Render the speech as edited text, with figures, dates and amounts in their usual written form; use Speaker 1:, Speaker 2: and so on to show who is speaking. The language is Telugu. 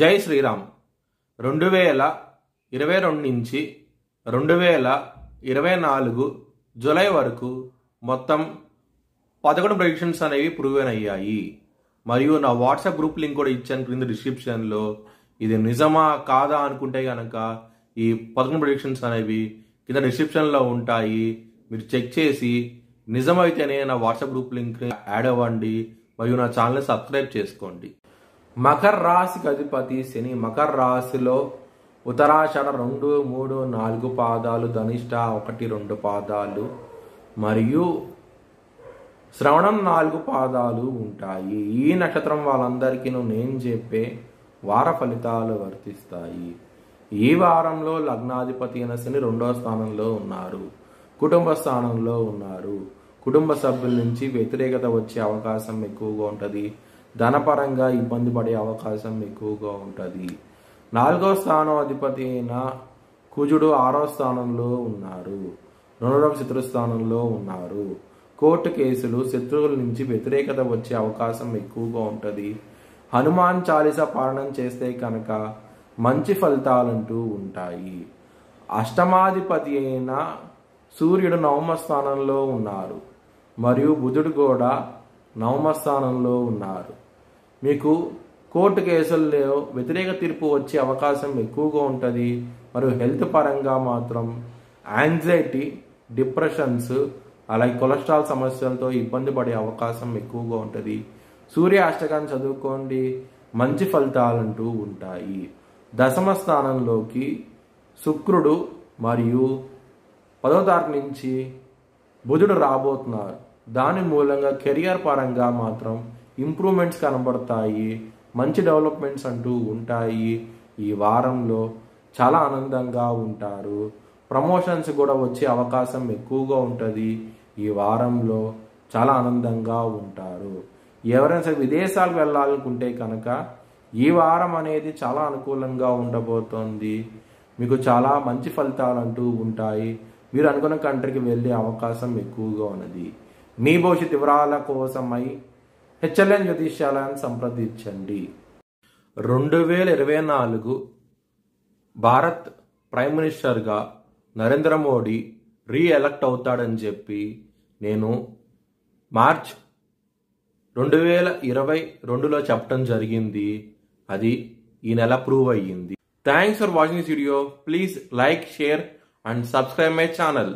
Speaker 1: జై శ్రీరామ్. 2022 నుంచి 2024 జూలై వరకు మొత్తం 11 ప్రెడిక్షన్స్ అనేవి ప్రూవెన్ అయ్యాయి. మరియు నా వాట్సాప్ గ్రూప్ లింక్ కూడా ఇచ్చాను క్రింద డిస్క్రిప్షన్లో. ఇది నిజమా కాదా అనుకుంటే కనుక ఈ 11 ప్రెడిక్షన్స్ అనేవి కింద డిస్క్రిప్షన్లో ఉంటాయి. మీరు చెక్ చేసి నిజమైతేనే నా వాట్సాప్ గ్రూప్ లింక్ యాడ్ అవ్వండి మరియు నా ఛానల్ని సబ్స్క్రైబ్ చేసుకోండి. మకర రాశికి అధిపతి శని మకర రాశిలో ఉత్తరాషాఢ 2, 3, 4 పాదాలు, ధనిష్ట 1, 2 పాదాలు మరియు శ్రవణం 4 పాదాలు ఉంటాయి. ఈ నక్షత్రం వాళ్ళందరికీ నేను చెప్పే వార ఫలితాలు వర్తిస్తాయి. ఈ వారంలో లగ్నాధిపతి అయిన శని 2వ స్థానంలో ఉన్నారు, కుటుంబ స్థానంలో ఉన్నారు. కుటుంబ సభ్యుల నుంచి వ్యతిరేకత వచ్చే అవకాశం ఎక్కువగా ఉంటుంది. ధనపరంగా ఇబ్బంది పడే అవకాశం ఎక్కువగా ఉంటుంది. 4వ స్థానం అధిపతి అయిన కుజుడు 6వ స్థానంలో ఉన్నారు, రుణరోగ శత్రుస్థానంలో ఉన్నారు. కోర్టు కేసులు, శత్రువుల నుంచి వ్యతిరేకత వచ్చే అవకాశం ఎక్కువగా ఉంటుంది. హనుమాన్ చాలీసా పారాయణం చేస్తే కనుక మంచి ఫలితాలంటూ ఉంటాయి. అష్టమాధిపతి అయిన సూర్యుడు 9వ స్థానంలో ఉన్నారు మరియు బుధుడు కూడా 9వ స్థానంలో ఉన్నారు. మీకు కోర్టు కేసుల్లో వ్యతిరేక తీర్పు వచ్చే అవకాశం ఎక్కువగా ఉంటుంది. మరియు హెల్త్ పరంగా మాత్రం యాంగ్జైటీ, డిప్రెషన్స్, అలాగే కొలెస్ట్రాల్ సమస్యలతో ఇబ్బంది పడే అవకాశం ఎక్కువగా ఉంటుంది. సూర్య అష్టకాన్ని చదువుకోండి, మంచి ఫలితాలంటూ ఉంటాయి. దశమ స్థానంలోకి శుక్రుడు మరియు 10వ తారీఖు నుంచి బుధుడు రాబోతున్నారు. దాని మూలంగా కెరియర్ పరంగా మాత్రం ఇంప్రూవ్మెంట్స్ కనబడతాయి, మంచి డెవలప్మెంట్స్ అంటూ ఉంటాయి. ఈ వారంలో చాలా ఆనందంగా ఉంటారు. ప్రమోషన్స్ కూడా వచ్చే అవకాశం ఎక్కువగా ఉంటుంది. ఈ వారంలో చాలా ఆనందంగా ఉంటారు. ఎవరైనా సరే విదేశాలకు వెళ్ళాలనుకుంటే కనుక ఈ వారం అనేది చాలా అనుకూలంగా ఉండబోతోంది. మీకు చాలా మంచి ఫలితాలు అంటూ ఉంటాయి. మీరు అనుకున్న కంట్రీకి వెళ్ళే అవకాశం ఎక్కువగా ఉన్నది. మీ భవిష్యత్ వివరాల కోసమై హెచ్ఎల్ఎన్ జ్యోతిష్యాలయాన్ని సంప్రదించండి. 2024 భారత్ ప్రైమ్ మినిస్టర్గా నరేంద్ర మోడీ రీఎలక్ట్ అవుతాడని చెప్పి నేను మార్చ్ 2022లో చెప్పడం జరిగింది. అది ఈ నెల ప్రూవ్ అయ్యింది. Thanks for watching this video. Please like, share and subscribe my channel.